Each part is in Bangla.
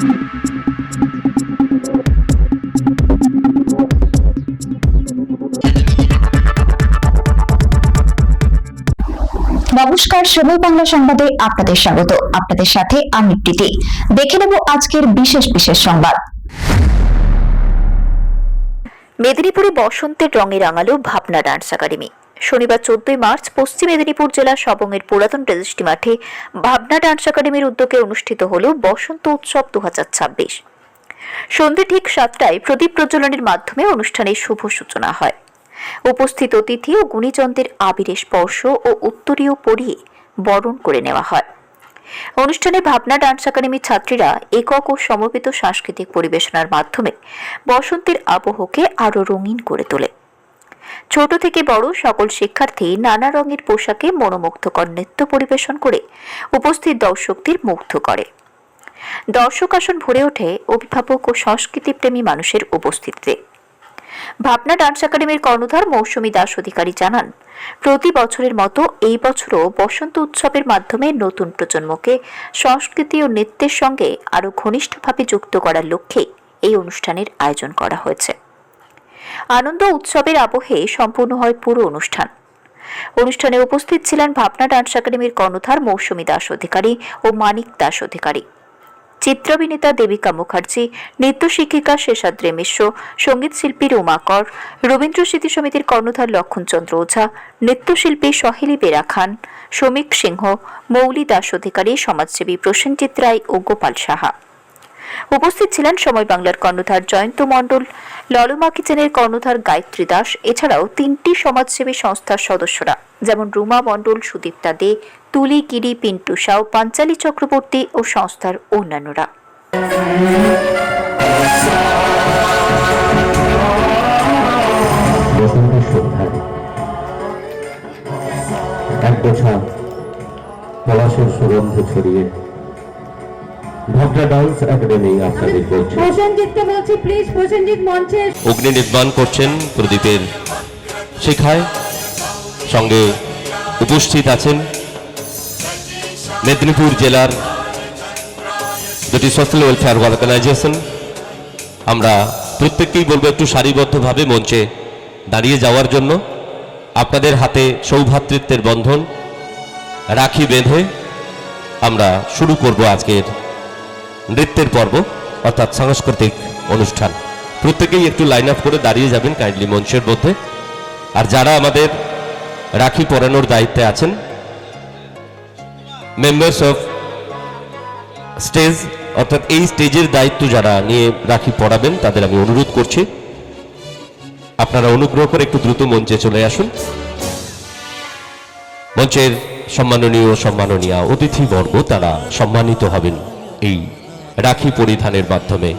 নমস্কার, সময় বাংলা সংবাদে আপনাদের স্বাগত। আপনাদের সাথে আমি প্রীতি। দেখে নেব আজকের বিশেষ বিশেষ সংবাদ। মেদিনীপুরে বসন্তের রঙে রাঙালো ভাবনা ডান্স একাডেমি। শনিবার 14 মার্চ পশ্চিম মেদিনীপুর জেলা সবংয়ের পুরাতন রেজিস্ট্রি মাঠে ভাবনা ডান্স একাডেমির উদ্যোগে অনুষ্ঠিত হল বসন্ত উৎসব 2026। সন্ধ্যে ঠিক 7টায় প্রদীপ প্রজ্বলনের মাধ্যমে অনুষ্ঠানের শুভ সূচনা হয়। উপস্থিত অতিথি ও গুণীজনদের আবিরে স্পর্শ ও উত্তরীয় পরিয়ে বরণ করে নেওয়া হয়। অনুষ্ঠানে ভাবনা ডান্স একাডেমির ছাত্রীরা একক ও সমবেত সাংস্কৃতিক পরিবেশনার মাধ্যমে বসন্তের আবহকে আরো রঙিন করে তোলে। ছোট থেকে বড় সকল শিক্ষার্থী নানা রঙের পোশাকে মনোমুগ্ধকর নৃত্য পরিবেশন করে উপস্থিত দর্শকদের মুগ্ধ করে। দর্শক আসন ভরে ওঠে অভিভাবক ও সংস্কৃতিপ্রেমী মানুষের উপস্থিতিতে। ভাবনা ডান্স একাডেমির কর্ণধার মৌসুমী দাস অধিকারী জানান, প্রতি বছরের মতো এই বছরও বসন্ত উৎসবের মাধ্যমে নতুন প্রজন্মকে সংস্কৃতি ও নৃত্যের সঙ্গে আরো ঘনিষ্ঠভাবে যুক্ত করার লক্ষ্যে এই অনুষ্ঠানের আয়োজন করা হয়েছে। আনন্দ উৎসবের আবহে সম্পূর্ণ হয় পুরো অনুষ্ঠান। অনুষ্ঠানে উপস্থিত ছিলেন ভাবনা ডান্স একাডেমির কর্ণধার মৌসুমী দাস অধিকারী ও মানিক দাস অধিকারী, চিত্রাভিনেতা দেবিকা মুখার্জি, নৃত্য শিক্ষিকা শেষাদ্রি মিশ্র, সঙ্গীত শিল্পী রুমা কর, রবীন্দ্র স্মৃতি সমিতির কর্ণধার লক্ষণচন্দ্র ওঝা, নৃত্যশিল্পী সহেলি বেরা খান, শ্রমিক সিংহ, মৌলি দাস অধিকারী, সমাজসেবী প্রসেনজিৎ রায় ও গোপাল সাহা। উপস্থিত ছিলেন সময় বাংলার কর্ণধার জয়ন্ত মণ্ডল, ললমা কিচেনের কর্ণধার গায়ত্রী দাস, এছাড়াও 3টি সমাজসেবী সংস্থার সদস্যরা যেমন রুমা মণ্ডল, সুদীপ্তা দে, তুলি গিরি, পিন্টু সাউ, পাঞ্চালী চক্রবর্তী ও সংস্থার অন্যান্যরা। এক গোছা পলাশের সুগন্ধ ছড়িয়ে ভাবনা ডান্স একাডেমি আপনাদের বলছে। প্রসেনজিৎকে বলছি, প্লিজ প্রসেনজিৎ মঞ্চে। অগ্নি নির্মাণ করছেন প্রদীপের শিখায়। সঙ্গে উপস্থিত আছেন মেদিনীপুর জেলার দুটি সোশ্যাল ওয়েলফেয়ার অর্গানাইজেশন। আমরা প্রত্যেককেই বলবো একটু সারিবদ্ধভাবে মঞ্চে দাঁড়িয়ে যাওয়ার জন্য। আপনাদের হাতে সৌভ্রাতৃত্বের বন্ধন রাখি বেঁধে আমরা শুরু করব আজকের নৃত্যের পর্ব অর্থাৎ সাংস্কৃতিক অনুষ্ঠান। প্রত্যেকেই একটু লাইন আপ করে দাঁড়িয়ে যাবেন কাইন্ডলি মঞ্চের মধ্যে। আর যারা আমাদের রাখি পরানোর দায়িত্বে আছেন, মেম্বার্স অফ স্টেজ অর্থাৎ এই স্টেজের দায়িত্ব যারা নিয়ে রাখি পরাবেন তাদের আমি অনুরোধ করছি আপনারা অনুগ্রহ করে একটু দ্রুত মঞ্চে চলে আসুন। মঞ্চের সম্মাননীয় অতিথিবর্গ তারা সম্মানিত হবেন এই রাখি পরিধানের মাধ্যমে।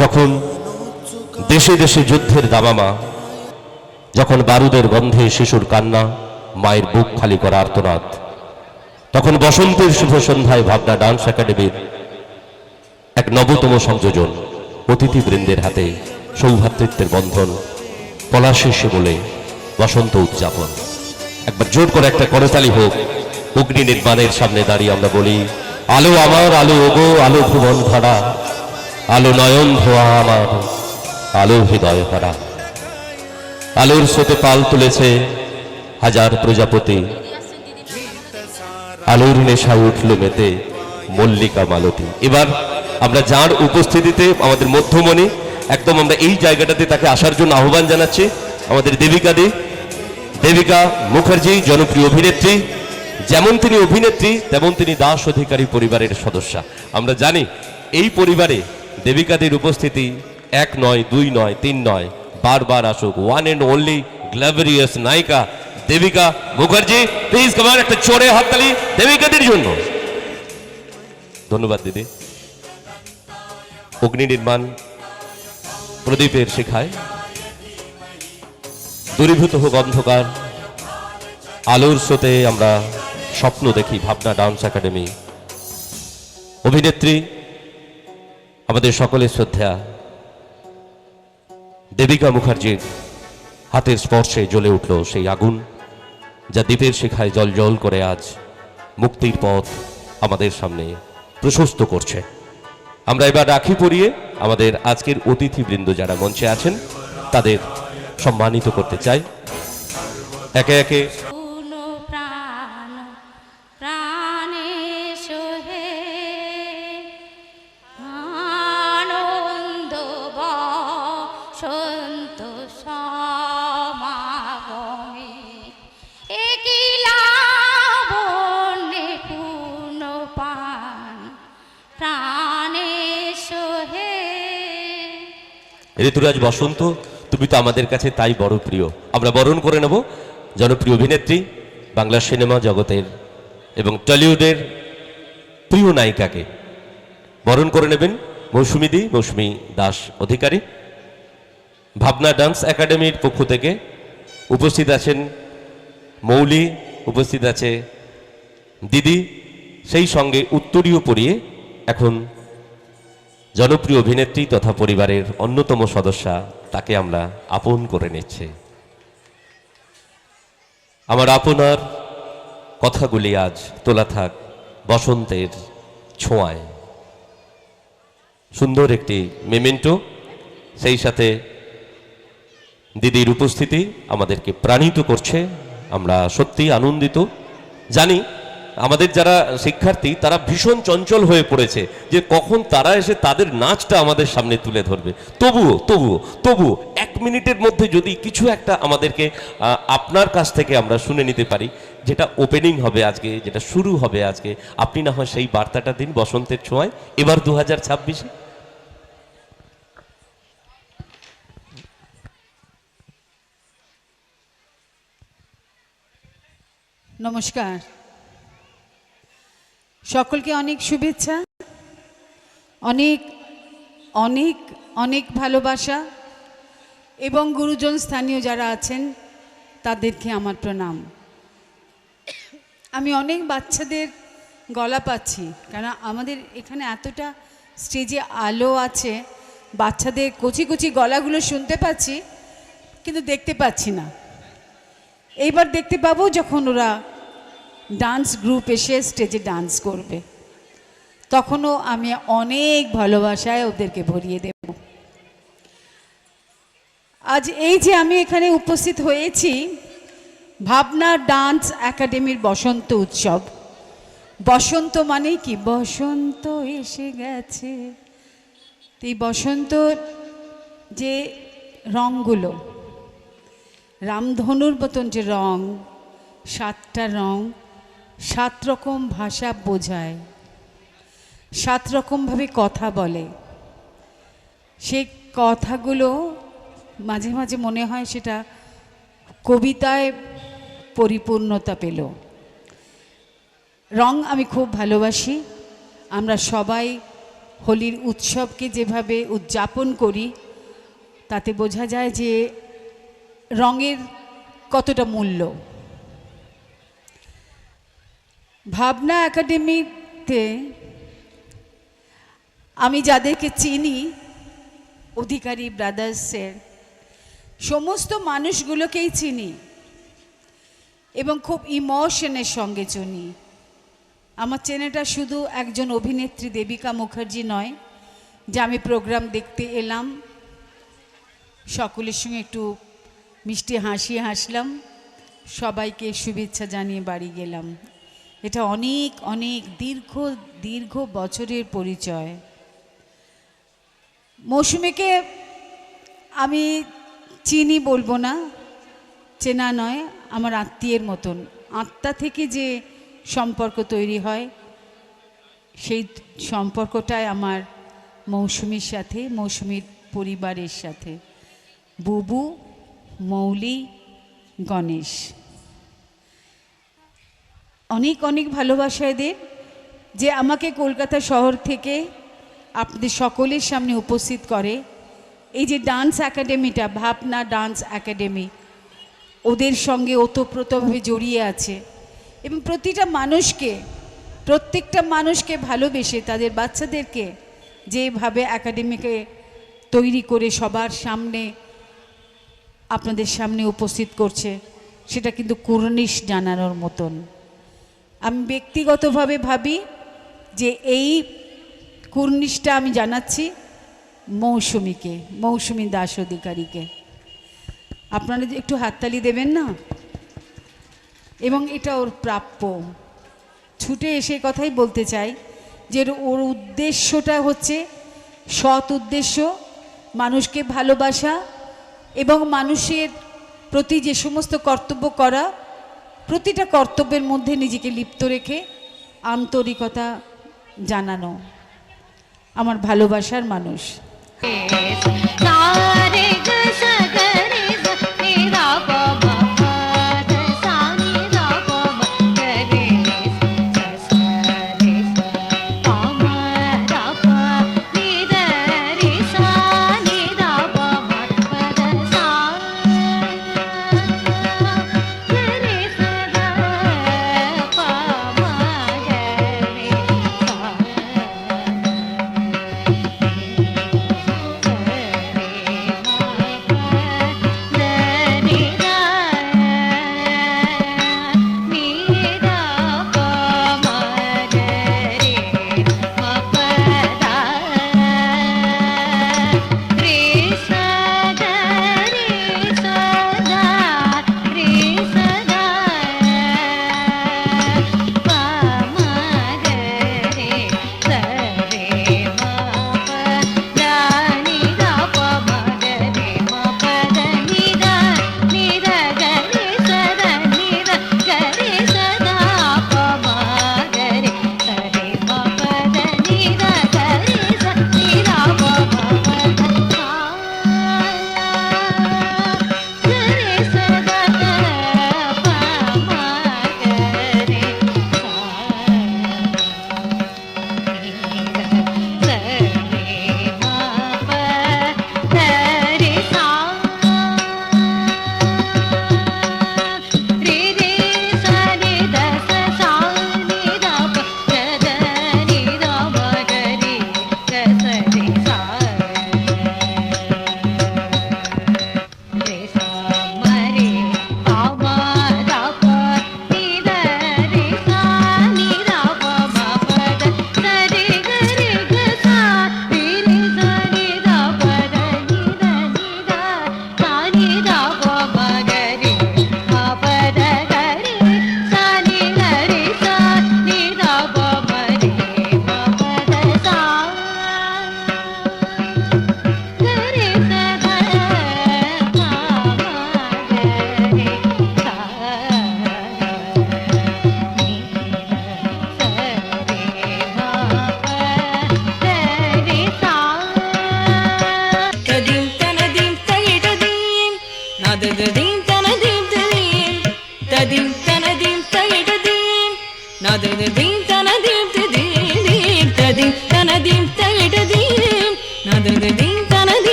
যখন দেশে দেশে যুদ্ধের দামামা, যখন বারুদের গন্ধে শিশুর কান্না, মায়ের বুক খালি করা আর্তনাদ, তখন বসন্তের শুভ সন্ধ্যায় ভাবনা ডান্স একাডেমির এক নবতম সংযোজন অতিথিবৃন্দের হাতে সৌভ্রাতৃত্বের বন্ধন, পলাশের শিমুলে বসন্ত উদযাপন। একবার জোর করে একটা করতালি হোক। অগ্নি নির্মাণের সামনে দাঁড়িয়ে আমরা বলি, আলো আমার, আলো ওগো, আলো ভুবন ভরা, আলো নয়ন ধোয়া আমার, আলো হৃদয় ভরা। আলোর স্রোতে পাল তুলেছে হাজার প্রজাপতি, আলোর নেশায় উঠল মেতে মল্লিকা মালতী। এবার আমরা যার উপস্থিতিতে আমাদের মধ্যমণি একদম আমরা এই জায়গাটাতে তাকে আসার জন্য আহ্বান জানাচ্ছি। আমাদের দেবিকা মুখার্জি, জনপ্রিয় অভিনেত্রী। যেমন তিনি অভিনেত্রী তেমন তিনি দাস অধিকারী পরিবারের সদস্যা। আমরা জানি এই পরিবারে দেবিকাদের উপস্থিতি 1 নয়, 2 নয়, 3 নয়, বারবার আসুক। ওয়ান এন্ড অনলি গ্ল্যামারিয়াস নায়িকা দেবিকা মুখার্জি। প্লিজ কমান একটা চোরে হাততালি দেবিকাদের জন্য। ধন্যবাদ দিদি। অগ্নি নির্মাণ প্রদীপের শিখায় দূরীভূত হোক অন্ধকার, আলোর স্রোতে আমরা স্বপ্ন দেখি। ভাবনা ডান্স একাডেমি অভিনেত্রী আমাদের সকলের শ্রদ্ধা দেবিকা মুখার্জির হাতের স্পর্শে জ্বলে উঠল সেই আগুন, যা দ্বীপের শিখায় জল জল করে আজ মুক্তির পথ আমাদের সামনে প্রশস্ত করছে। আমরা এবার রাখি পরিয়ে আমাদের আজকের অতিথিবৃন্দ যারা মঞ্চে আছেন তাদের সম্মানিত করতে চাই। একে একে পুনো প্রাণ প্রাণে সোহে আনন্দ বসন্ত সমাগমে একিলা বন্যে পুনো প্রাণ প্রাণে সোহে। ঋতুরাজ বসন্ত, তুমি তো আমাদের কাছে তাই বড় প্রিয়। আমরা বরণ করে নেব জনপ্রিয় অভিনেত্রী, বাংলা সিনেমা জগতের এবং টলিউডের প্রিয় নায়িকাকে বরণ করে নেবেন মৌসুমী দাস অধিকারী। ভাবনা ডান্স একাডেমির পক্ষ থেকে উপস্থিত আছেন মৌলি, উপস্থিত আছে দিদি, সেই সঙ্গে উত্তরীয় পরিয়ে এখন জনপ্রিয় অভিনেত্রী তথা পরিবারের অন্যতম সদস্যা তাকে আমরা আপন করে নিচ্ছে। আমার আপনার কথাগুলি আজ তোলা থাক বসন্তের ছোঁয়ায়। সুন্দর একটি মেমেন্টো, সেই সাথে দিদির উপস্থিতি আমাদেরকে প্রাণিত করছে। আমরা সত্যি আনন্দিত। জানি আমাদের যারা শিক্ষার্থী তারা ভীষণ চঞ্চল হয়ে পড়েছে যে কখন তারা এসে তাদের নাচটা আমাদের সামনে তুলে ধরবে। তবুও 1 মিনিটের মধ্যে যদি কিছু একটা আমাদেরকে আপনার কাছ থেকে আমরা শুনে নিতে পারি, যেটা ওপেনিং হবে আজকে, যেটা শুরু হবে আজকে, আপনি না হয় সেই বার্তাটা দিন বসন্তের ছোঁয়ায় এবার 2026-এ। নমস্কার, সকলকে অনেক শুভেচ্ছা, অনেক অনেক অনেক ভালোবাসা এবং গুরুজন স্থানীয় যারা আছেন তাদেরকে আমার প্রণাম। আমি অনেক বাচ্চাদের গলা পাচ্ছি, কারণ আমাদের এখানে এতটা স্টেজে আলো আছে, বাচ্চাদের কচি কচি গলাগুলো শুনতে পাচ্ছি কিন্তু দেখতে পাচ্ছি না। এইবার দেখতে পাবো যখন ওরা ডান্স গ্রুপ এসে স্টেজে ডান্স করবে, তখনও আমি অনেক ভালোবাসায় ওদেরকে ভরিয়ে দেব। আজ এই যে আমি এখানে উপস্থিত হয়েছি ভাবনা ডান্স একাডেমির বসন্ত উৎসব। বসন্ত মানে কি? বসন্ত এসে গেছে। এই বসন্তর যে রঙগুলো, রামধনুর মতন যে রং, 7টা রং 7 রকম ভাষা বোঝায়, 7 রকমভাবে কথা বলে। সেই কথাগুলো মাঝে মাঝে মনে হয় সেটা কবিতায় পরিপূর্ণতা পেল। রং আমি খুব ভালোবাসি। আমরা সবাই হোলির উৎসবকে যেভাবে উদযাপন করি তাতে বোঝা যায় যে রঙের কতটা মূল্য। ভাবনা একাডেমিতে আমি যাদেরকে চিনি, অধিকারী ব্রাদার্সের সমস্ত মানুষগুলোকেই চিনি এবং খুব ইমোশনের সঙ্গে চিনি। আমার চেনাটা শুধু একজন অভিনেত্রী দেবিকা মুখার্জি নয় যে আমি প্রোগ্রাম দেখতে এলাম, সকলের সঙ্গে একটু মিষ্টি হাসি হাসলাম, সবাইকে শুভেচ্ছা জানিয়ে বাড়ি গেলাম। এটা অনেক অনেক দীর্ঘ দীর্ঘ বছরের পরিচয়। মৌসুমীকে আমি চিনি বলবো না, চেনা নয়, আমার আত্মীয়ের মতন। আত্মা থেকে যে সম্পর্ক তৈরি হয় সেই সম্পর্কটাই আমার মৌসুমীর সাথে, মৌসুমীর পরিবারের সাথে। বুবু, মৌলি, গণেশ, অনেক অনেক ভালোবাসা এদের, যে আমাকে কলকাতা শহর থেকে আপনাদের সকলের সামনে উপস্থিত করে। এই যে ডান্স একাডেমিটা, ভাবনা ডান্স একাডেমি, ওদের সঙ্গে ওতপ্রোতভাবে জড়িয়ে আছে এবং প্রত্যেকটা মানুষকে ভালোবেসে তাদের বাচ্চাদেরকে যেভাবে একাডেমিকে তৈরি করে সবার সামনে আপনাদের সামনে উপস্থিত করছে, সেটা কিন্তু কুর্নিশ জানানোর মতন। আমি ব্যক্তিগতভাবে ভাবি যে এই কুর্নিশটা আমি জানাচ্ছি মৌসুমীকে, মৌসুমী দাস অধিকারীকে। আপনারা যে একটু হাততালি দেবেন না, এবং এটা ওর প্রাপ্য। ছুটে এসে কথাই বলতে চাই যে ওর উদ্দেশ্যটা হচ্ছে সৎ উদ্দেশ্য, মানুষকে ভালোবাসা এবং মানুষের প্রতি যে সমস্ত কর্তব্য করা, প্রতিটা কর্তব্যের মধ্যে নিজেকে লিপ্ত রেখে আন্তরিকতা জানানো। আমার ভালোবাসার মানুষ। सारे ग सगरे ग मेरा प म प ध सा नि ध प म ग रे स स रे स प म ध प नि ध रे सा नि ध प म प ध सा ग रे स ग प म ग रे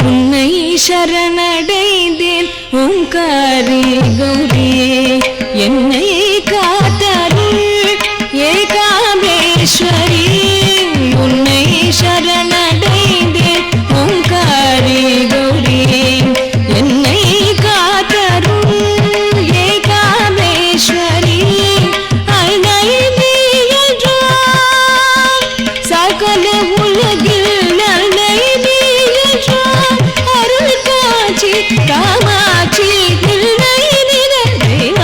உன்னை சரணடைந்தேன் ஓங்காரி கௌரி என்னை காத்தருள் ஏகாம்பேஸ்வரி உன்னை சரணடைந்தேன் ஓங்காரி கௌரி என்னை காத்தருள் ஏகாம்பேஸ்வரி அன்னை நீ என்றால் சகல உலகில் நன்மை நீ என்றால் அருள் காட்சி காமாட்சி இல்லை நினைவேல்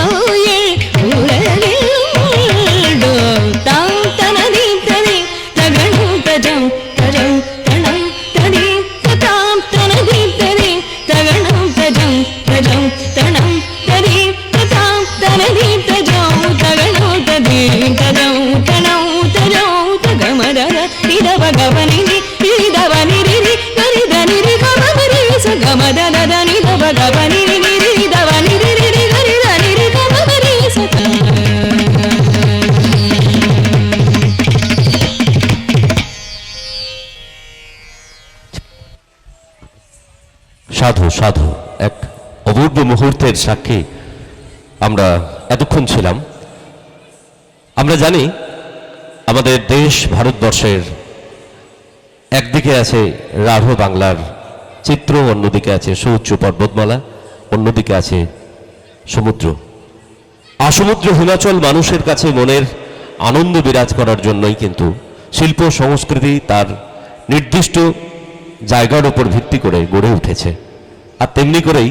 உலகில் உண்டோ தாம் தனதி தனி தகணும் தஜம் தஜம் தனம் தனி தாம் தனதி தனி தகணும் தஜம் தஜம் தனம் தனி தாம் தனதி தஜம் தகணும் ததி தஜம் தனம் தஜம் தகமதர நிதவ கவனினி நிதவ நிரி கரித நிரி கமரி சகமதர நிதவ கவனினி நிதவ நிரி கரித நிரி கமரி சக সাধু সাধু এক অপূর্ব মুহূর্তের সাক্ষী আমরা এতক্ষণ ছিলাম। আমরা জানি আমাদের দেশ ভারতবর্ষের একদিকে আছে রাঢ় বাংলার চিত্র, অন্যদিকে আছে সুউচ্চ পর্বতমালা, অন্যদিকে আছে সমুদ্র। আসমুদ্র হিমাচল মানুষের কাছে মনের আনন্দ বিরাজ করার জন্যই কিন্তু শিল্প সংস্কৃতি তার নির্দিষ্ট জায়গার উপর ভিত্তি করে গড়ে উঠেছে। আর তেমনি করেই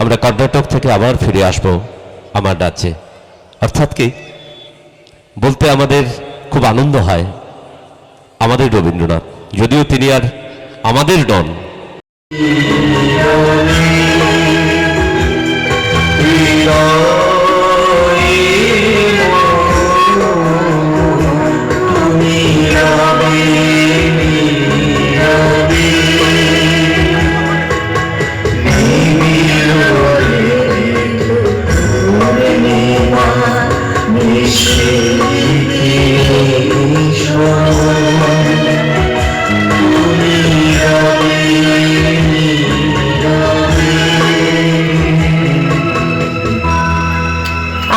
আমরা কর্ণাটক থেকে আবার ফিরে আসব আমার রাজ্যে। অর্থাৎ কি বলতে আমাদের খুব আনন্দ হয়, আমাদের রবীন্দ্রনাথ, যদিও তিনি আর আমাদের নন,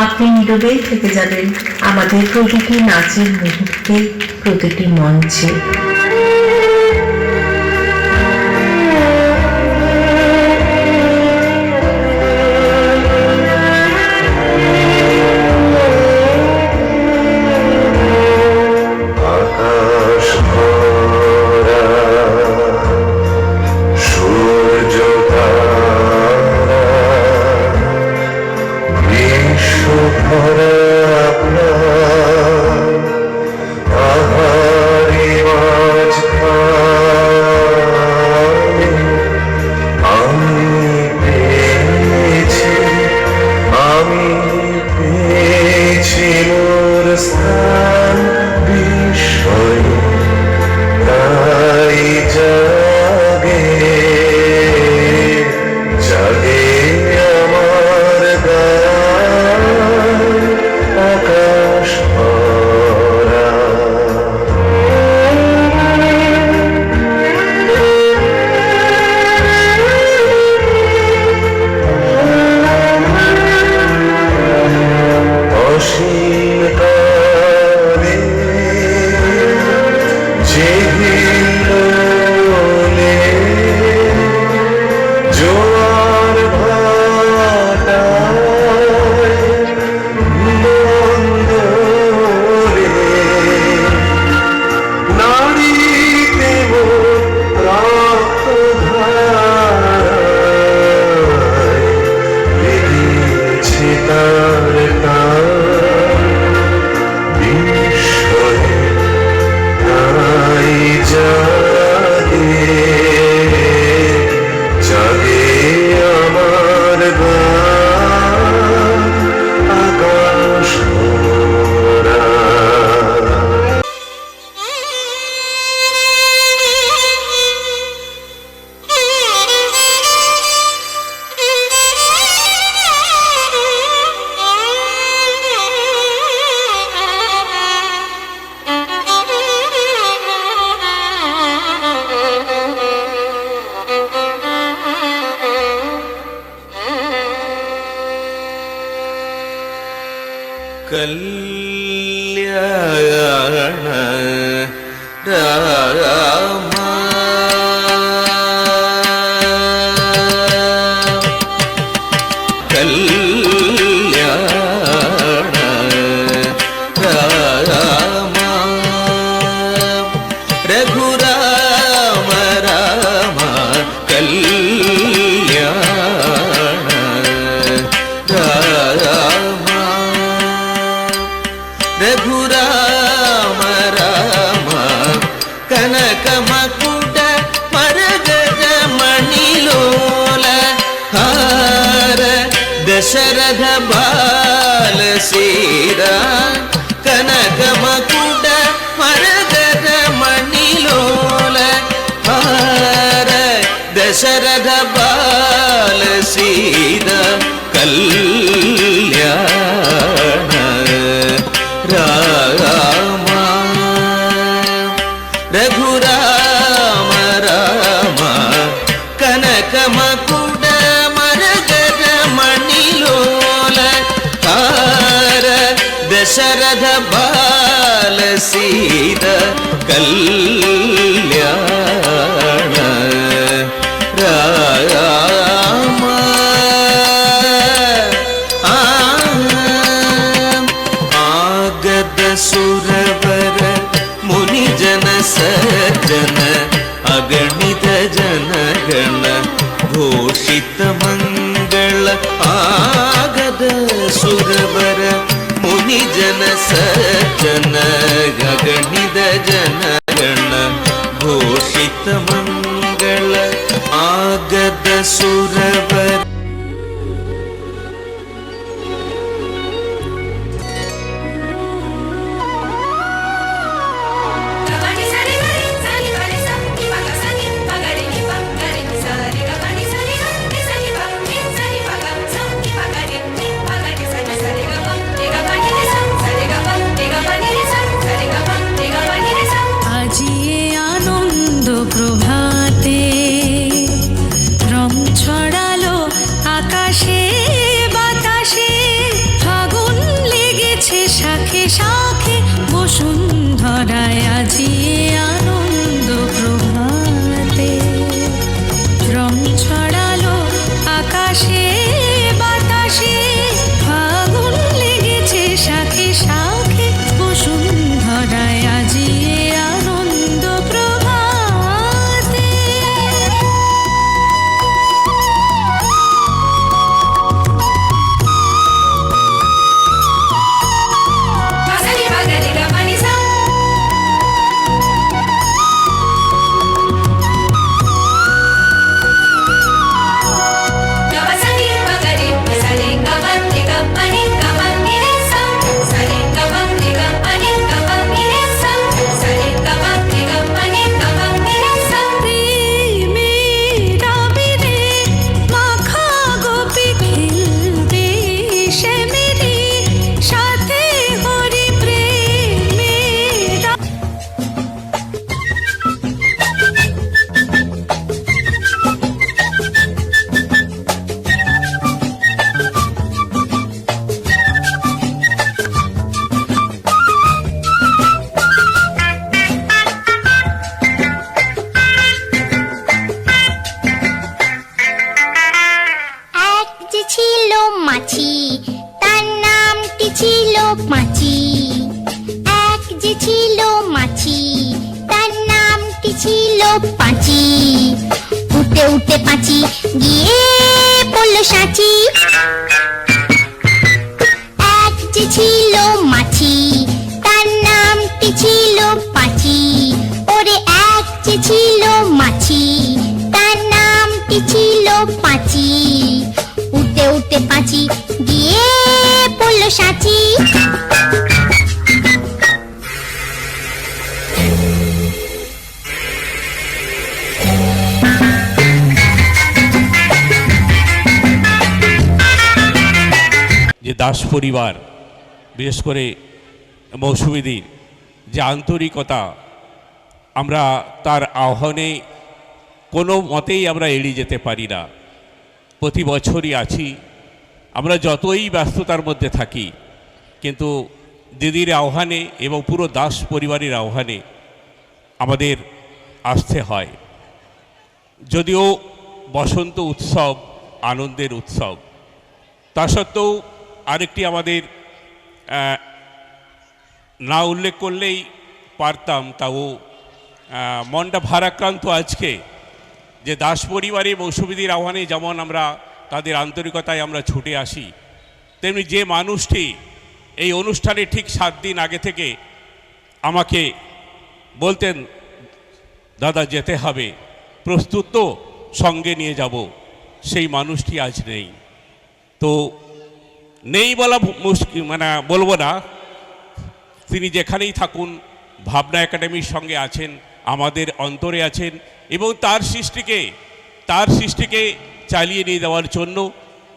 আপনি নীরবেই থেকে যাবেন আমাদের প্রতিটি নাচের মুহূর্তে, প্রতিটি মঞ্চে। कल्याण राम कल्याण राम रघुराम राम कल्याण राम रघुराम राम कनक मकुट मरगज मणिलोल हार दशरथ बाल सीरा कनक मकुट मरगज मणिलोल हार दशरथ बाल सीरा कल्याण राम रघुराम राम कनक मकुट ಭೂಷಿತ ಮಂಗಳ ಆಗದ ಸುರವರ ಮುನಿ ಜನ ಸಜ್ಜನ ಗಗಣಿದ ಜನಗಣ ಭೂಷಿತ ಮಂಗಳ ಆಗದ ಸುರವರ আজিয়ে আনন্দ প্রভাতে রং ছড়ালো আকাশে বাতাসে, ফাগুন লেগেছে শাখে শাখে বসুন্ধরায়। আজিয়ে আনন্দ প্রভাতে রং ছড়ালো আকাশে বাতাসে, ফাগুন লেগেছে শাখে শাখে বসুন্ধরায়। আজিয়ে আনন্দ প্রভাতে। প্রেমের আবিরে মাখা গোপী খেলবে শ্যামেরই সাথে, হরি প্রেমের এক যে ছিল মাছি, তার নামটি ছিল পাঁচি। এক যে ছিল মাছি, তার নামটি ছিল পাঁচি। উঠে উঠে পাঁচি গিয়ে পড়লো সাঁচি। এক যে ছিল মাছি, তার নামটি ছিল পাঁচি। ওরে এক যে ছিল মাছি, তার নামটি ছিল পাঁচি। উঠে উঠে পাঁচি গিয়ে পড়লো সাঁচি। যে দাস পরিবার, বিশেষ করে মৌসুমীদির যে আন্তরিকতা, আমরা তার আহ্বানে কোনো মতেই আমরা এড়িয়ে যেতে পারি না। প্রতি বছরই আছি আমরা, যতই ব্যস্ততার মধ্যে থাকি, কিন্তু দিদির আহ্বানে এবং পুরো দাস পরিবারের আহ্বানে আমাদের আসতে হয়। যদিও বসন্ত উৎসব আনন্দের উৎসব, তা সত্ত্বেও আরেকটি আমাদের না উল্লেখ করলেই পারতাম, তাও মনটা ভারাক্রান্ত আজকে যে দাস পরিবারে মৌসুমীদির আহ্বানে যেমন আমরা তাদের আন্তরিকতায় আমরা ছুটে আসি, তেমনি যে মানুষটি এই অনুষ্ঠানে ঠিক 7 দিন আগে থেকে আমাকে বলতেন, দাদা যেতে হবে, প্রস্তুত তো, সঙ্গে নিয়ে যাব, সেই মানুষটি আজ নেই। তো নেই বলা মুশকিল, মানে বলবো না, তিনি যেখানেই থাকুন ভাবনা একাডেমির সঙ্গে আছেন, আমাদের অন্তরে আছেন, এবং তার সৃষ্টিকে চালিয়ে নিয়ে যাওয়ার জন্য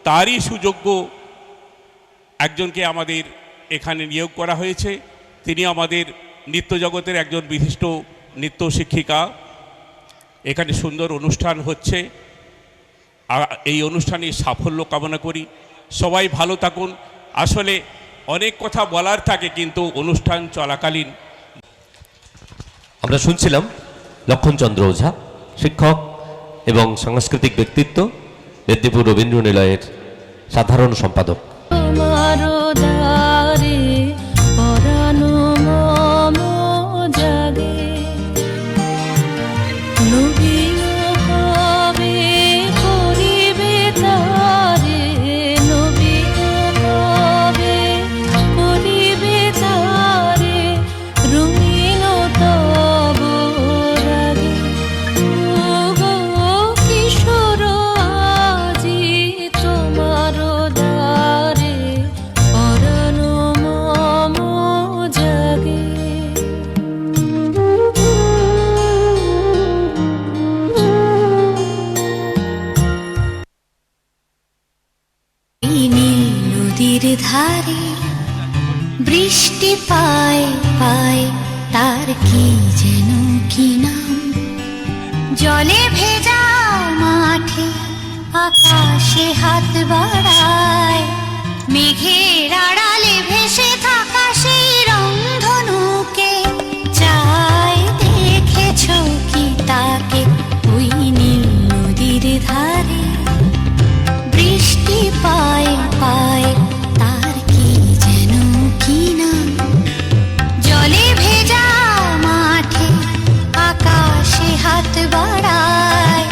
তারই সুযোগ্য একজনকে আমাদের এখানে নিয়োগ করা হয়েছে। তিনি আমাদের নৃত্য জগতের একজন বিশিষ্ট নৃত্য শিক্ষিকা। এখানে সুন্দর অনুষ্ঠান হচ্ছে, এই অনুষ্ঠানে সাফল্য কামনা করি। সবাই ভালো থাকুন। আসলে অনেক কথা বলার থাকে, কিন্তু অনুষ্ঠান চলাকালীন আমরা শুনছিলাম লক্ষণচন্দ্র ওঝা, শিক্ষক এবং সাংস্কৃতিক ব্যক্তিত্ব, মেদিনীপুর রবীন্দ্র নিলয়ের সাধারণ সম্পাদক। তোমারও দ্বারে পরানো মম জাগে, লোভিও হবে করিবে ধারে বৃষ্টি পায় পায় তার কি যেন কি নাম, জলে ভেজা মাঠে আকাশে হাত বাড়ায়, মেঘের আড়ালে ভেসে থাকা সেই রংধনুকে চায়, দেখেছ কি তাকে ওই নীল নদীর ধারে বৃষ্টি পায় পায় তার কি যেন কি নাম, জলে ভেজা মাঠে আকাশে হাত বাড়ায়,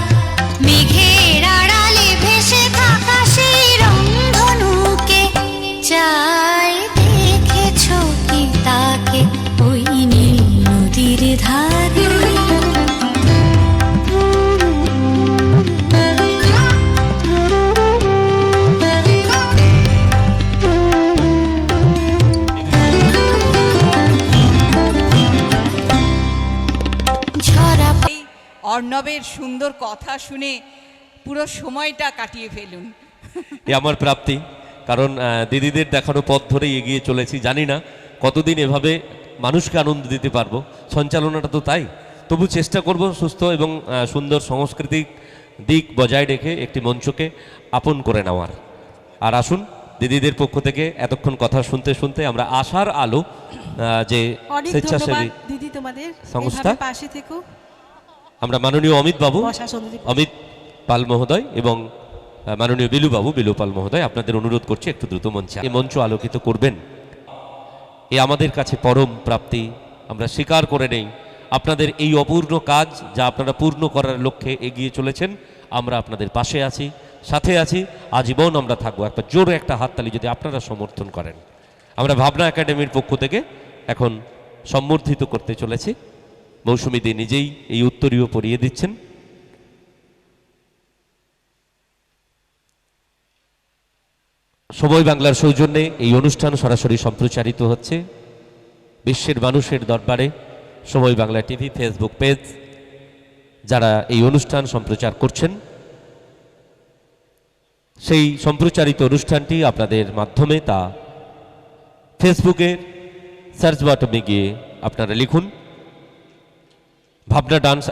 মেঘের আড়ালে ভেসে থাকা সেই রংধনুকে চায়, দেখেছ কি তাকে ওই নীল নদীর ধারে। ঝরা এই অর্ণবের সুন্দর কথা শুনে পুরো সময়টা কাটিয়ে ফেলুন। এ আমার প্রাপ্তি, কারণ দিদিদের দেখানো পথ ধরেই এগিয়ে চলেছি। জানি না কতদিন এভাবে মানুষকে আনন্দ দিতে পারবো, সঞ্চালনাটা তো তাই। তবু চেষ্টা করব সুস্থ এবং সুন্দর সাংস্কৃতিক দিক বজায় রেখে একটি মঞ্চকে আপন করে নেওয়ার। আর আসুন, দিদিদের পক্ষ থেকে এতক্ষণ কথা শুনতে শুনতে আমরা আশার আলো যে অনেক ধন্যবাদ স্বেচ্ছাসেবী দিদি তোমাদের, সংস্থা, এভাবে পাশে থেকো। আমরা মাননীয় অমিত বাবু, প্রশাসনের অমিত পাল মহোদয় এবং মাননীয় বিলু বাবু, বিলু পাল মহোদয়, আপনাদের অনুরোধ করছি একটু দ্রুত মঞ্চে এই মঞ্চ আলোকিত করবেন। এ আমাদের কাছে পরম প্রাপ্তি, আমরা স্বীকার করে নেই আপনাদের এই অপূর্ণ কাজ যা আপনারা পূর্ণ করার লক্ষ্যে এগিয়ে চলেছেন। আমরা আপনাদের পাশে আছি, সাথে আছি, আজীবন আমরা থাকবো। একটা জোরে একটা হাততালি যদি আপনারা সমর্থন করেন। আমরা ভাবনা একাডেমির পক্ষ থেকে এখন সম্বর্ধিত করতে চলেছি। মৌসুমী দি নিজেই এই উত্তরীয় পরিয়ে দিচ্ছেন। সময় বাংলার সৌজন্যে এই অনুষ্ঠান সরাসরি সম্প্রচারিত হচ্ছে বিশ্বের মানুষের দরবারে। সময় বাংলা টিভি ফেসবুক পেজ যারা এই অনুষ্ঠান সম্প্রচার করছেন, সেই সম্প্রচারিত অনুষ্ঠানটি আপনাদের মাধ্যমে তা ফেসবুকে সার্চ বাটনে গিয়ে আপনারা লিখুন ভাবনা ডান্স।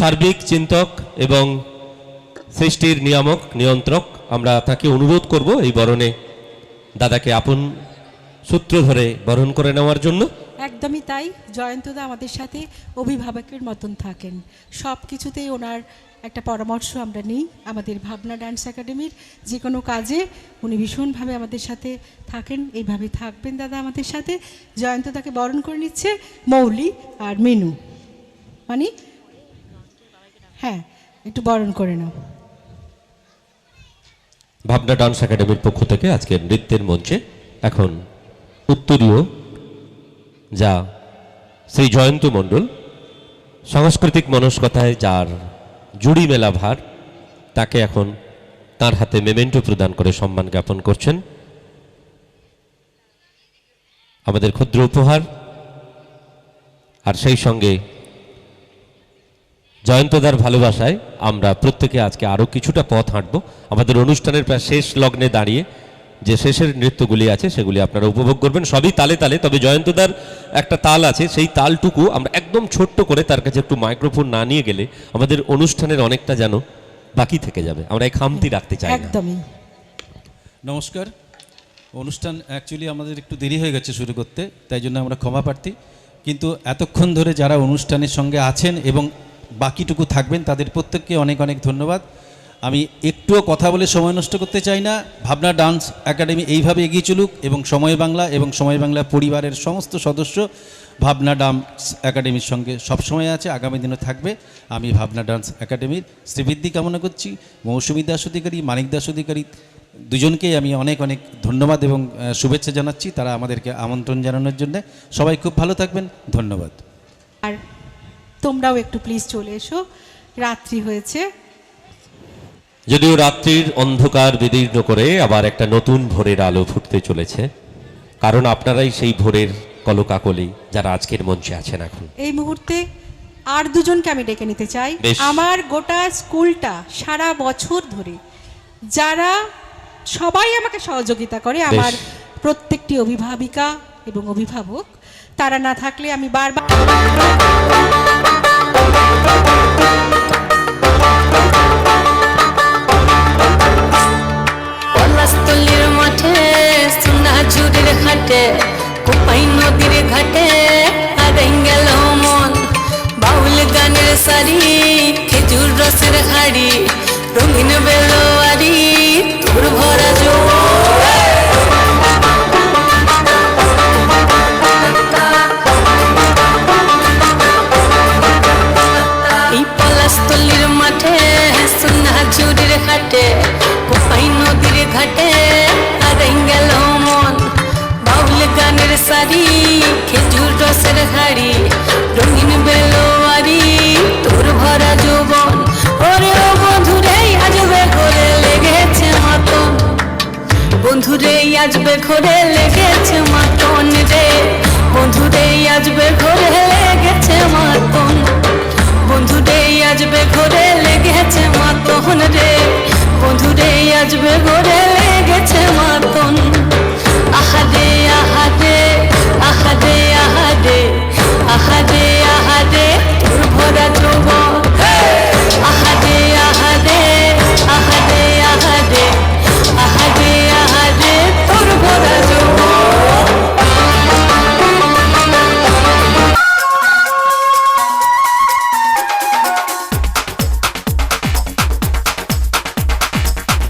সার্বিক চিন্তক এবং সৃষ্টির নিয়ামক নিয়ন্ত্রক, আমরা তাকে অনুরোধ করব এই বরণে দাদাকে আপন সূত্র ধরে বরণ করে নেওয়ার জন্য। একদমই তাই, জয়ন্তদা আমাদের সাথে অভিভাবকের মতন থাকেন, সব কিছুতেই ওনার একটা পরামর্শ আমরা নিই। আমাদের ভাবনা ডান্স একাডেমির যে কোনো কাজে উনি ভীষণভাবে আমাদের সাথে থাকেন, এইভাবে থাকবেন দাদা আমাদের সাথে। জয়ন্তদাকে বরণ করে নিচ্ছে মৌলি আর মিনু, মানে হ্যাঁ একটু বরণ করে নাও। ভাবনা ডান্স একাডেমির পক্ষ থেকে আজকের নৃত্যের মঞ্চে এখন উত্তরীয় যা শ্রী জয়ন্ত মণ্ডল, সাংস্কৃতিক মনস্কতায় যার জুড়ি মেলা ভার, তাকে এখন তার হাতে মেমেন্টো প্রদান করে সম্মান জ্ঞাপন করছেন। আমাদের ক্ষুদ্র উপহার, আর সেই সঙ্গে জয়ন্তদার ভালোবাসায় আমরা প্রত্যেকে আজকে আরও কিছুটা পথ হাঁটব। আমাদের অনুষ্ঠানের প্রায় শেষ লগ্নে দাঁড়িয়ে যে শেষের নৃত্যগুলি আছে সেগুলি আপনারা উপভোগ করবেন, সবই তালে তালে। তবে জয়ন্তদার একটা তাল আছে, সেই তালটুকু আমরা একদম ছোট্ট করে তার কাছে একটু মাইক্রোফোন না নিয়ে গেলে আমাদের অনুষ্ঠানের অনেকটা যেন বাকি থেকে যাবে, আমরা এই খামতি রাখতে চাই না। একদমই। নমস্কার। অনুষ্ঠান অ্যাকচুয়ালি আমাদের একটু দেরি হয়ে গেছে শুরু করতে, তাই জন্য আমরা ক্ষমা প্রার্থী। কিন্তু এতক্ষণ ধরে যারা অনুষ্ঠানের সঙ্গে আছেন এবং বাকিটুকু থাকবেন তাদের প্রত্যেককে অনেক অনেক ধন্যবাদ। আমি একটুও কথা বলে সময় নষ্ট করতে চাই না। ভাবনা ডান্স একাডেমি এইভাবে এগিয়ে চলুক এবং সময় বাংলা এবং সময় বাংলা পরিবারের সমস্ত সদস্য ভাবনা ডান্স একাডেমির সঙ্গে সবসময় আছে, আগামী দিনে থাকবে। আমি ভাবনা ডান্স একাডেমির শ্রীবৃদ্ধি কামনা করছি। মৌসুমী দাস অধিকারী, মানিক দাস অধিকারী দুজনকেই আমি অনেক অনেক ধন্যবাদ এবং শুভেচ্ছা জানাচ্ছি তারা আমাদেরকে আমন্ত্রণ জানানোর জন্য। সবাই খুব ভালো থাকবেন, ধন্যবাদ। আর তোমরাও একটু প্লিজ চলে এসো, রাত্রি হয়েছে। যদিও রাত্রির অন্ধকার বিদীর্ণ করে আবার একটা নতুন ভোরের আলো ফুটতে চলেছে, কারণ আপনারাই সেই ভোরের কলকাকলি যারা আজকের মঞ্চে আছেন এখন। এই মুহূর্তে আর দুজনকে আমি ডেকে নিতে চাই। বেশ। আমার গোটা স্কুলটা সারা বছর ধরে যারা সবাই আমাকে সহযোগিতা করে, আমার প্রত্যেকটি অভিভাবিকা এবং অভিভাবক, তারা না থাকলে আমি বারবার পলাশতলির মাঠে সোনা ঝুড়ির ঘাটে কোপাই নদীর ঘাটে হারাই গেল মন বাউল গানের সারি খেজুর রসের হাড়ি রঙিন বেলোয়ারি তোর ভরা এই পলাশতলির মাঠে সোনা ঝুড়ির ঘাটে কোপাই নদীর ঘাটে হারাই গেল মন বাউল গানের সারি খেজুর রসের হাড়ি রঙিন বেলোয়ারি তোর ভরা যৌবন ওরে ও বন্ধুরে আজবে ঘরে লেগেছে মাতন বন্ধুরে আজবে ঘরে লেগেছে মাতন রে বন্ধুরে আজবে ঘরে লেগেছে মাতন বন্ধুরে আজবে ঘরে লেগেছে মাতন রে বন্ধুরে আজবে ঘরে লেগেছে মাতন আহারে আহারে আহারে আহারে আহারে আহারে তোর ভরা যৌবন আহারে আহারে আহারে আহারে আহারে আহারে তোর ভরা যৌবন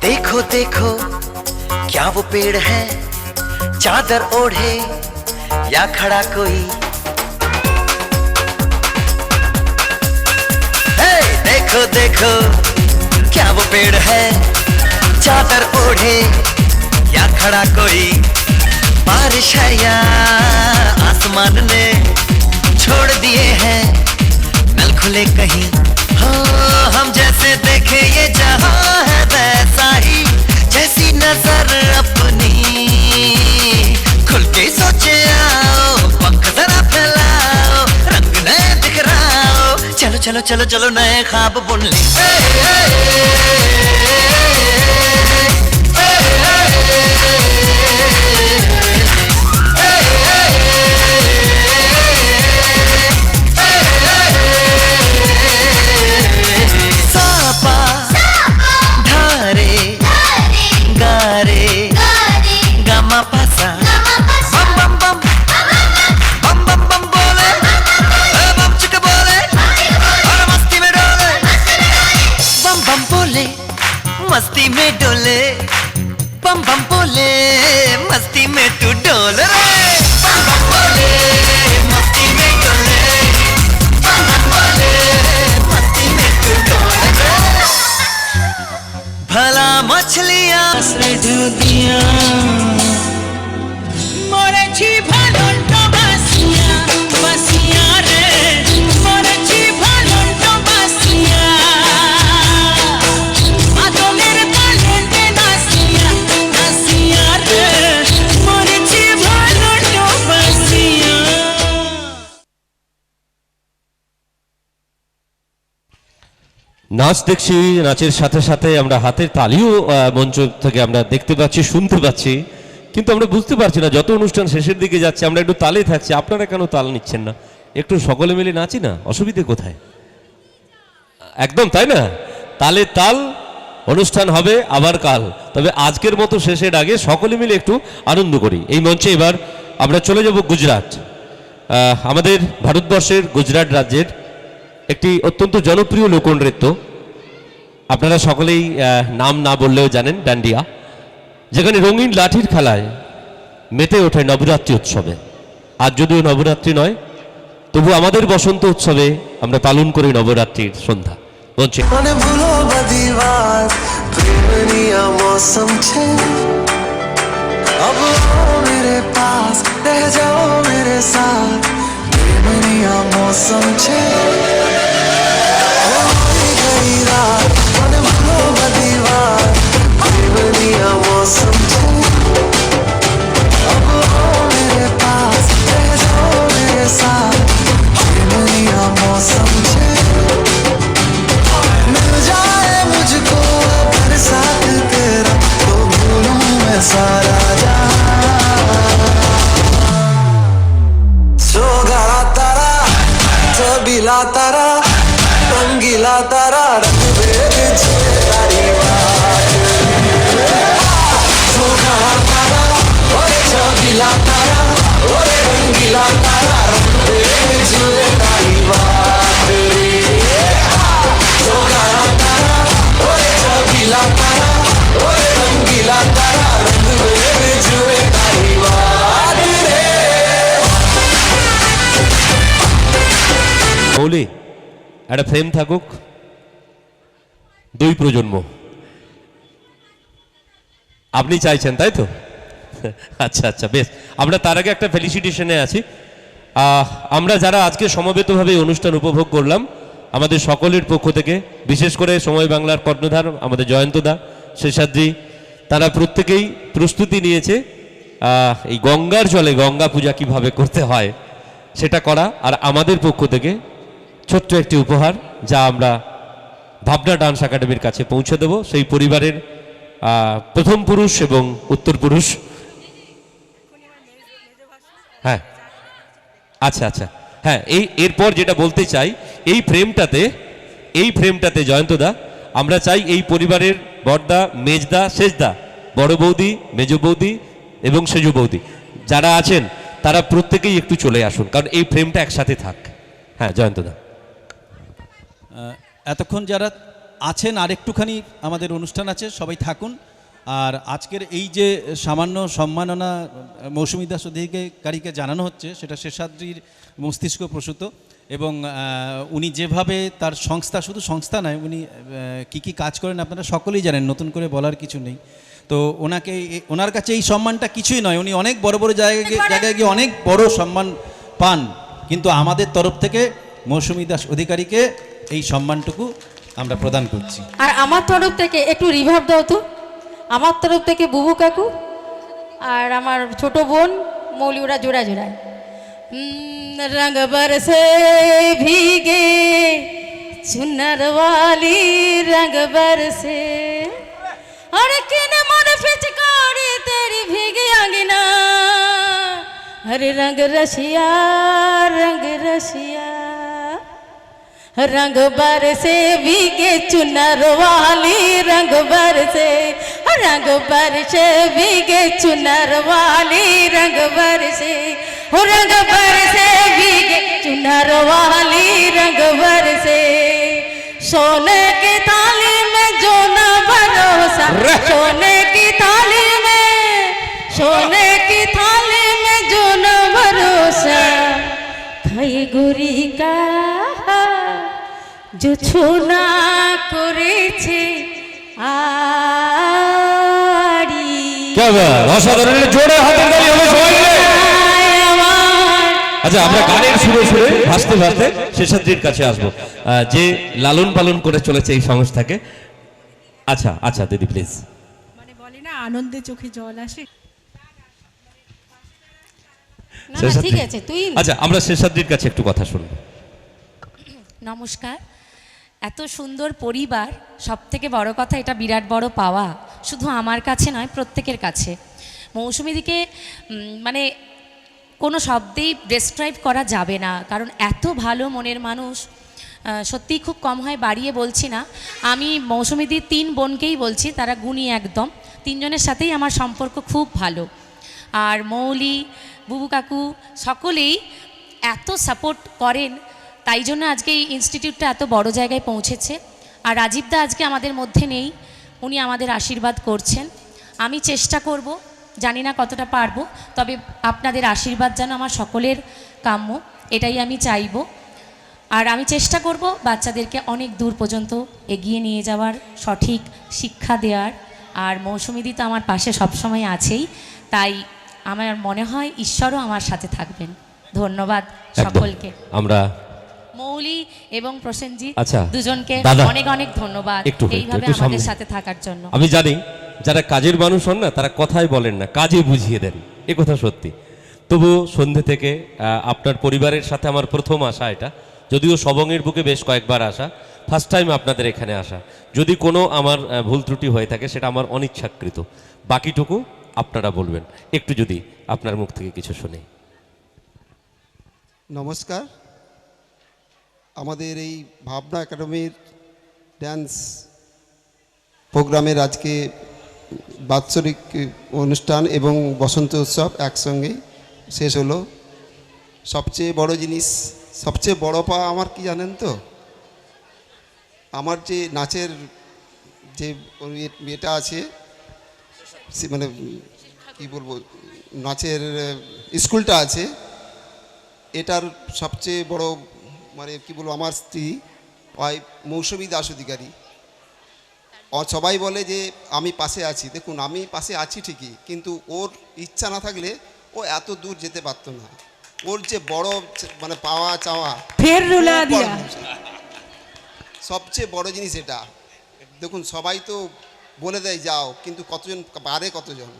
देखो देखो क्या वो पेड़ है चादर ओढ़े या खड़ा कोई हे देखो देखो क्या वो पेड़ है चादर ओढ़े या खड़ा कोई बारिश है या आसमान ने छोड़ दिए हैं नल खुले कहीं हो हम जैसे देखे ये जहां है वैसा ही जैसी नजर अपनी खुल के सोचे आओ पंख जरा फैलाओ रंग नए दिखराओ चलो चलो चलो चलो नए ख्वाब बुन ले सापा धारे गारे गामा पासा बम बम बम बम बम बम बोले बम चिक बोले और मस्ती में डोले बम बम बोले मस्ती में डोले बम बम बोले मस्ती में तू डोल रे बम बम बोले मस्ती में डोले बम बम बोले मस्ती में तू डोल रे भला मछलियां डूबिया মরেছি ভালন্ত বাসিয়া বাসিয়া রে মরেছি ভালন্ত বাসিয়া আদলের তালেতে নাসিয়া নাসিয়া রে মরেছি ভালন্ত বাসিয়া নাচ দেখছি, নাচের সাথে সাথে আমরা হাতের তালিও মঞ্চ থেকে আমরা দেখতে পাচ্ছি, শুনতে পাচ্ছি, কিন্তু আমরা বুঝতে পারছি না। যত অনুষ্ঠান শেষের দিকে যাচ্ছে আমরা একটু তালে থাকছি, আপনারা কেন তাল নিচ্ছেন না? একটু সকলে মিলে নাচি না, অসুবিধে কোথায়? একদম তাই না? তালে তাল, অনুষ্ঠান হবে আবার কাল। তবে আজকের মতো শেষের আগে সকলে মিলে একটু আনন্দ করি। এই মঞ্চে এবার আমরা চলে যাব গুজরাট। আমাদের ভারতবর্ষের গুজরাট রাজ্যের একটি অত্যন্ত জনপ্রিয় লোকনৃত্য আপনারা সকলেই নাম না বললেও জানেন, ডান্ডিয়া, যেখানে রঙিন লাঠির খেলায় মেতে ওঠে নবরাত্রি উৎসবে। আজ যদিও নবরাত্রি নয়, তবু আমাদের বসন্ত উৎসবে আমরা পালন করি নবরাত্রির সন্ধ্যা। বলছি मौसम छे अब आओ मेरे पास रह जाओ मेरे साथ बेमनिया मौसम छे गई रात मन भूलो बदीवार बेमनिया मौसम छे अब आओ मेरे पास रह जाओ मेरे साथ बेमनिया मौसम छे मिल जाए मुझको साथ तेरा तो भूलूं मैं सारा सोगरा तारा छबीला तारा रंगीला तारा रंग भेद छे तारी बात सोगरा तारा ओरे छबीला तारा ओरे रंगीला तारा रंग भेद छे तारी बात सोगरा तारा ओरे छबीला तारा ओरे रंगीला तारा रंग भेद छे तारी बात रे মৌলি, একটা ফ্রেম থাকুক, 2 প্রজন্ম আপনি চাইছেন, তাই তো? আচ্ছা আচ্ছা, বেশ। আমরা তার আগে একটা ফেলিসিটেশনে আছি। আমরা যারা আজকে সমবেতভাবে এই অনুষ্ঠান উপভোগ করলাম, আমাদের সকলের পক্ষ থেকে, বিশেষ করে সময় বাংলার কর্ণধার আমাদের জয়ন্তদা, শেষাদ্রি, তারা প্রত্যেকেই প্রস্তুতি নিয়েছে এই গঙ্গার জলে গঙ্গা পূজা কিভাবে করতে হয় সেটা করা। আর আমাদের পক্ষ থেকে ছোট্ট একটি উপহার, যা আমরা ভাবনা ডান্স একাডেমির কাছে পৌঁছে দেব সেই পরিবারের প্রথম পুরুষ এবং উত্তর পুরুষ। হ্যাঁ, আচ্ছা আচ্ছা, হ্যাঁ, এরপর যেটা বলতে চাই, এই ফ্রেমটাতে জয়ন্তদা, আমরা চাই এই পরিবারের বড়দা, মেজদা, শেষদা, বড় বৌদি, মেজ বৌদি এবং সেজ বৌদি যারা আছেন তারা প্রত্যেকেই একটু চলে আসুন, কারণ এই ফ্রেমটা একসাথে থাক। হ্যাঁ জয়ন্তদা, এতক্ষণ যারা আছেন আর একটুখানি আমাদের অনুষ্ঠান আছে, সবাই থাকুন। আর আজকের এই যে সামান্য সম্মাননা মৌসুমী দাস অধিকারীকে জানানো হচ্ছে, সেটা শেষাদ্রির মস্তিষ্ক প্রসূত। এবং উনি যেভাবে তার সংস্থা, শুধু সংস্থা নয়, উনি কি কি কাজ করেন আপনারা সকলেই জানেন, নতুন করে বলার কিছু নেই। তো ওনার কাছে এই সম্মানটা কিছুই নয়, উনি অনেক বড় বড় জায়গায় গিয়ে অনেক বড় সম্মান পান, কিন্তু আমাদের তরফ থেকে মৌসুমী দাস অধিকারীকে এই সম্মানটুকু আমরা প্রদান করছি। আর আমার তরফ থেকে একটু রিভার্ব দাও তো। আমার তরফ থেকে বুবু কাকু আর আমার ছোট বোন মৌলি, ওরা জোড়া জোড়ায়। रंग बरसे भीगे चुनर वाली रंग बरसे और किन मन पिचकारी तेरी भीगी अंगना अरे रंग रशिया रंग बरसे भीगे चुनर वाली रंग बरसे भीगे चुनर वाली रंग बरसे रंग बरसे भीगे चुनर वाली रंग बरसे सोने की थाली में जो न भरोसा सोने की थाली में जो न भरोसा खाई गुरी का जो छोना करेছে আড়ি। क्या बात, অসাধারণ, জোরে হাতের তালি হবে সবাই মিলে। আচ্ছা, আমরা গানের সুরে সুরে ভাসতে ভাসতে শেষাদ্রির কাছে আসবো, যে লালন পালন করে চলেছে এই সংস্থাকে। আচ্ছা আচ্ছা দিদি প্লিজ। মানে বলে না, আনন্দে চোখে জল আসে। না ঠিক আছে, তুই আচ্ছা, আমরা শেষাদ্রির কাছে একটু কথা শুনবো। নমস্কার। এত সুন্দর পরিবার, সবথেকে বড় কথা, এটা বিরাট বড় পাওয়া, শুধু আমার কাছে নয়, প্রত্যেকের কাছে। মৌসুমীদিকে মানে কোনো শব্দেই ডেসক্রাইব করা যাবে না, কারণ এত ভালো মনের মানুষ, সত্যিই খুব কম হয়, বাড়িয়ে বলছি না। আমি মৌসুমীদির 3 বোনকেই বলছি, তারা গুণী একদম, 3 জনের সাথেই আমার সম্পর্ক খুব ভালো। আর মৌলি, বুবু কাকু সকলেই এত সাপোর্ট করেন, তাই জন্য আজকে এই ইনস্টিটিউটটা এত বড় জায়গায় পৌঁছেছে। আর রাজীবদা আজকে আমাদের মধ্যে নেই, উনি আমাদের আশীর্বাদ করছেন। আমি চেষ্টা করব, জানি না কতটা পারবো, তবে আপনাদের আশীর্বাদ যেন আমার সকলের কাম্য, এটাই আমি চাইব। আর আমি চেষ্টা করব বাচ্চাদেরকে অনেক দূর পর্যন্ত এগিয়ে নিয়ে যাওয়ার, সঠিক শিক্ষা দেওয়ার। আর মৌসুমীদি তো আমার পাশে সবসময় আছেই, তাই আমার মনে হয় ঈশ্বরও আমার সাথে থাকবেন। ধন্যবাদ সকলকে। আমরা মৌলি এবং প্রসেনজিৎ আচ্ছা, দুজনকে দাদা, অনেক অনেক ধন্যবাদ একটু এইভাবে সামনে। আমাদের সাথে থাকার জন্য। আমি জানি যারা কাজের মানুষ হন না, তারা কথাই বলেন না, কাজে বুঝিয়ে দেন, এ কথা সত্যি। তবু সন্ধে থেকে আপনার পরিবারের সাথে আমার প্রথম আসা এটা, যদিও সবংয়ের বুকে বেশ কয়েকবার আসা, ফার্স্ট টাইম আপনাদের এখানে আসা। যদি কোনো আমার ভুল ত্রুটি হয়ে থাকে সেটা আমার অনিচ্ছাকৃত, বাকিটুকু আপনারা বলবেন। একটু যদি আপনার মুখ থেকে কিছু শুনি। নমস্কার। আমাদের এই ভাবনা একাডেমির ড্যান্স প্রোগ্রামের আজকে বাৎসরিক অনুষ্ঠান এবং বসন্ত উৎসব একসঙ্গে শেষ হলো। সবচেয়ে বড় জিনিস, সবচেয়ে বড় পাওয়া আমার কি জানেন তো, আমার যে নাচের যে এটা আছে, মানে কি বলবো, নাচের স্কুলটা আছে, এটার সবচেয়ে বড় মানে কি বলবো, আমার স্ত্রী ওই মৌসুমী দাস অধিকারী। সবাই বলে যে আমি পাশে আছি, দেখুন আমি পাশে আছি ঠিকই, কিন্তু ওর ইচ্ছা না থাকলে ও এত দূর যেতে পারতো না। ওর যে বড় মানে পাওয়া চাওয়া, ফের রুলা দিয়া, সবচেয়ে বড় জিনিস এটা। দেখুন সবাই তো বলে দেয় যাও, কিন্তু কতজন পারে, কতজন,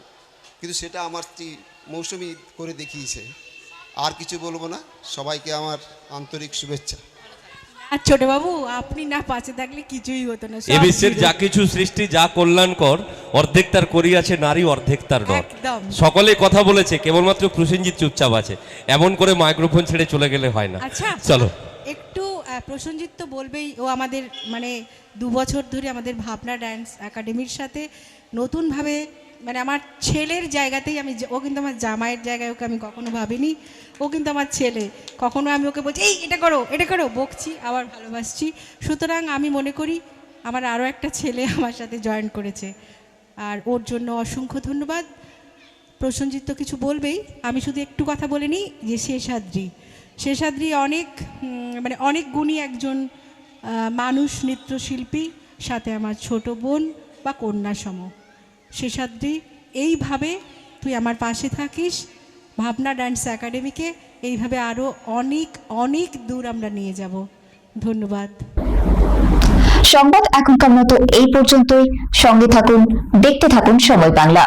কিন্তু সেটা আমার স্ত্রী মৌসুমী করে দেখিয়েছে। আর কিছু বলবো না, সবাইকে আমার আন্তরিক শুভেচ্ছা। আর ছোটবাবু, আপনি না পাশে থাকলে কিছুই হতো না। এ বিশ্বের যা কিছু সৃষ্টি, যা কল্যাণকর, অর্ধেক তার করিয়াছে নারী, অর্ধেক তার নর। একদম। সকলে কথা বলেছে, কেবলমাত্র প্রসেনজিৎ চুপচাপ আছে। এমন করে মাইক্রোফোন ছেড়ে চলে গেলে হয় না। আচ্ছা চলো একটু প্রসেনজিৎ তো বলবেই, ও আমাদের মানে 2 বছর ধরে আমাদের ভাবনা ড্যান্স একাডেমির সাথে নতুনভাবে, মানে আমার ছেলের জায়গাতেই আমি, ও কিন্তু আমার জামাইয়ের জায়গায় ওকে আমি কখনো ভাবিনি। ও কিন্তু আমার ছেলে, কখনো আমি ওকে বলছি এই এটা করো এটা করো, বকছি আবার ভালোবাসছি। সুতরাং আমি মনে করি আমার আরও একটা ছেলে আমার সাথে জয়েন করেছে, আর ওর জন্য অসংখ্য ধন্যবাদ। প্রসেনজিৎ তো কিছু বলবেই, আমি শুধু একটু কথা বলে নিই যে শেষাদ্রি অনেক মানে অনেক গুণী একজন মানুষ, নৃত্যশিল্পী, সাথে আমার ছোট বোন বা কন্যা সম। শেষাদ্রি, এইভাবে তুই আমার পাশে থাকিস, ভাবনা ডান্স একাডেমিকে এইভাবে আরও অনেক অনেক দূর আমরা নিয়ে যাব। ধন্যবাদ। সংবাদ এখনকার মতো এই পর্যন্তই। সঙ্গে থাকুন, দেখতে থাকুন সময় বাংলা।